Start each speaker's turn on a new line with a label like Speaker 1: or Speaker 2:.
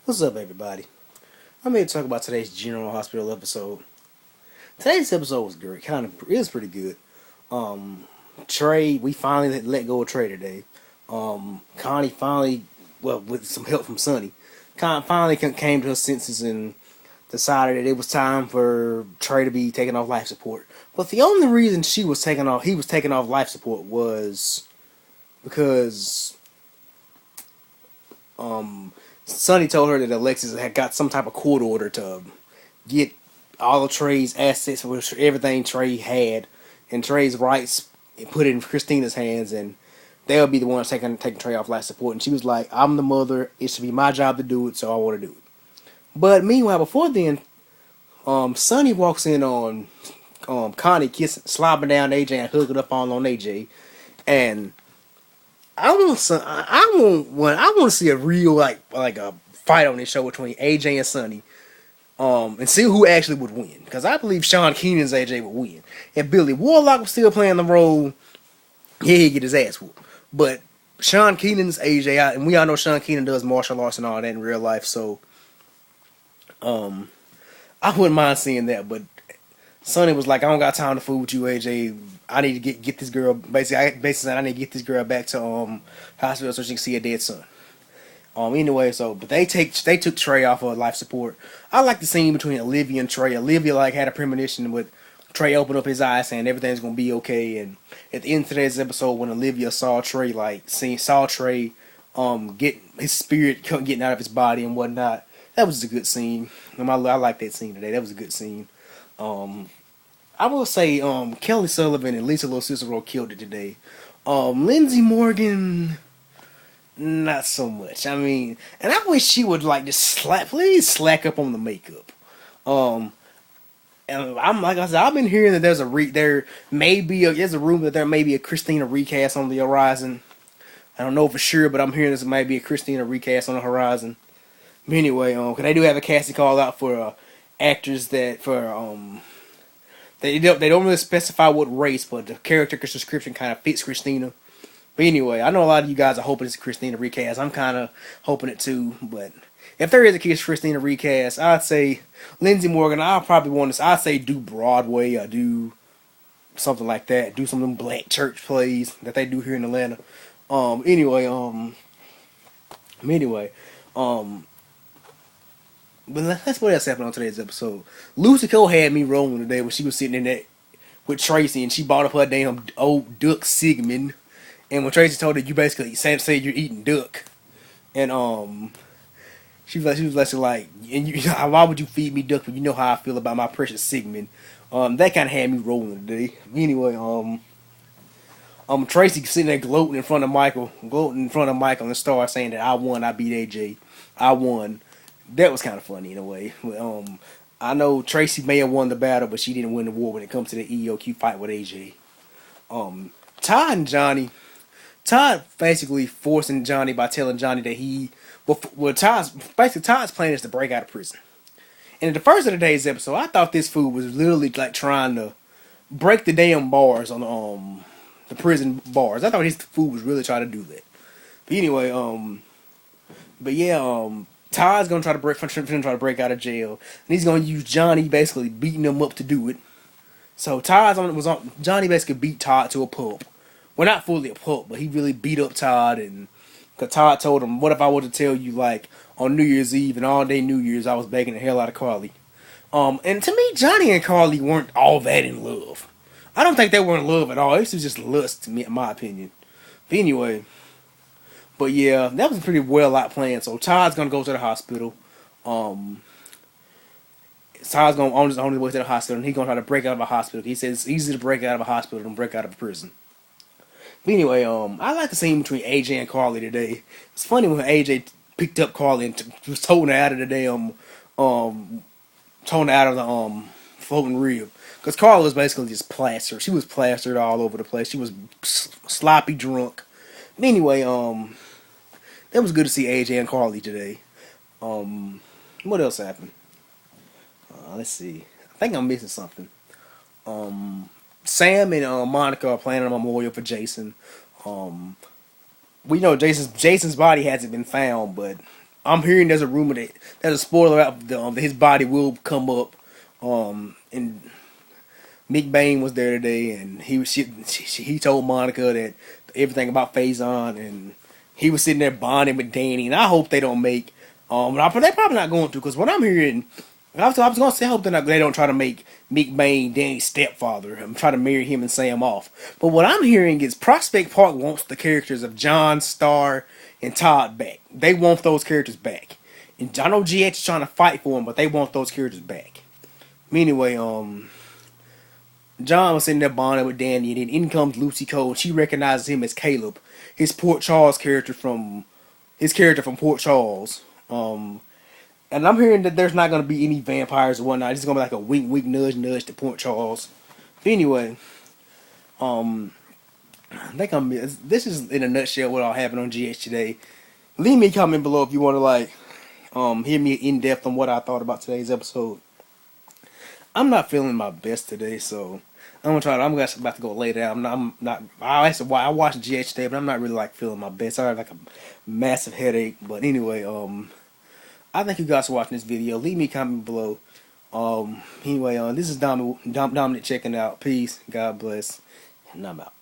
Speaker 1: What's up, everybody? I'm here to talk about today's General Hospital episode. Today's episode was great. It was pretty good. Um, Trey, we finally let go of Trey today. Connie finally, well, with some help from Sonny, finally came to her senses and decided that it was time for Trey to be taken off life support. But the only reason he was taken off life support was because um, Sonny told her that Alexis had got some type of court order to get all of Trey's assets, which everything Trey had, and Trey's rights, and put it in Christina's hands, and they'll be the ones taking Trey off life support. And she was like, "I'm the mother. It should be my job to do it, so I want to do it." But meanwhile, before then, Sonny walks in on Connie kissing, slobbing down AJ and hugging up on AJ, and I want to see a real like a fight on this show between AJ and Sonny. And see who actually would win. Because I believe Sean Keenan's AJ would win. If Billy Warlock was still playing the role, yeah, he'd get his ass whooped. But Sean Keenan's AJ, and we all know Sean Keenan does martial arts and all that in real life, so I wouldn't mind seeing that. But Sonny was like, "I don't got time to fool with you, AJ. I need to get this girl." Basically said, "I need to get this girl back to hospital so she can see her dead son." Anyway, but they took Trey off of life support. I like the scene between Olivia and Trey. Olivia like had a premonition with Trey open up his eyes saying everything's gonna be okay. And at the end of today's episode, when Olivia saw Trey get his spirit getting out of his body and whatnot, that was a good scene. I like that scene today. That was a good scene. I will say Kelly Sullivan and Lisa Lo Cicero killed it today. Lindsey Morgan, not so much. I mean, and I wish she would like just please slack up on the makeup. Um, and I'm like I said, I've been hearing that there's a rumor that there may be a Christina recast on the horizon. I don't know for sure, but I'm hearing this might be a Christina recast on the horizon. But anyway, cause they do have a casting call out for actors they don't really specify what race, but the character description kind of fits Christina. But anyway, I know a lot of you guys are hoping it's a Christina recast. I'm kind of hoping it too. But if there is a Christina recast, I'd say Lindsey Morgan. I'd say do Broadway or do something like that. Do some of them black church plays that they do here in Atlanta. Anyway, but that's what else happened on today's episode. Lucy Cole had me rolling today when she was sitting in that with Tracy and she bought up her damn old duck Sigmund. And when Tracy told her you basically say you're eating duck, and she was like, and why would you feed me duck when you know how I feel about my precious Sigmund? That kind of had me rolling today. Anyway, Tracy sitting there gloating in front of Michael and Star saying that I won, I beat AJ, I won. That was kind of funny in a way. I know Tracy may have won the battle, but she didn't win the war when it comes to the EOQ fight with AJ. Todd and Johnny. Todd basically forcing Johnny by telling Johnny that Todd's plan is to break out of prison. And at the first of today's episode, I thought this fool was literally like trying to break the damn bars on the prison bars. I thought this fool was really trying to do that. But anyway, Todd's gonna try to break out of jail, and he's gonna use Johnny basically beating him up to do it. So Johnny basically beat Todd to a pulp. Well, not fully a pulp, but he really beat up Todd, and cause Todd told him, "What if I were to tell you like on New Year's Eve and all day New Year's I was begging the hell out of Carly?" And to me, Johnny and Carly weren't all that in love. I don't think they were in love at all. This was just lust to me, in my opinion. But anyway, yeah, that was a pretty well out plan. So Todd's gonna go to the hospital. Todd's gonna on his way to the hospital, and he's gonna try to break out of a hospital. He says it's easier to break out of a hospital than break out of a prison. But anyway, I like the scene between AJ and Carly today. It's funny when AJ picked up Carly and was towing her out of the damn, towing her out of the floating rib. Because Carly was basically just plastered. She was plastered all over the place. She was sloppy drunk. But anyway, it was good to see AJ and Carly today. What else happened? Let's see. I think I'm missing something. Sam and Monica are planning a memorial for Jason. We know Jason's body hasn't been found, but I'm hearing there's a rumor that there's a spoiler out that his body will come up. And Mick Bane was there today, and he told Monica that everything about Faison, and he was sitting there bonding with Danny. And I hope they don't make but they're probably not going to, because what I'm hearing, I was going to say I hope they don't try to make Mick Bane Danny's stepfather and try to marry him and Sam off. But what I'm hearing is Prospect Park wants the characters of John Starr and Todd back. They want those characters back. And I know GH is trying to fight for them, but they want those characters back. Anyway, John was sitting there bonding with Danny, and then in comes Lucy Cole, and she recognizes him as Caleb, his Port Charles character from Port Charles. And I'm hearing that there's not going to be any vampires or whatnot. It's going to be like a wink, wink, nudge, nudge to Port Charles. But anyway, I think this is in a nutshell what all happened on GH today. Leave me a comment below if you want to hear me in depth on what I thought about today's episode. I'm not feeling my best today, so I'm about to go lay down. I'm not. I watched GH today, but I'm not really feeling my best. I have a massive headache. But anyway, I thank you guys for watching this video. Leave me a comment below. Anyway, this is Dominic checking out. Peace. God bless. And I'm out.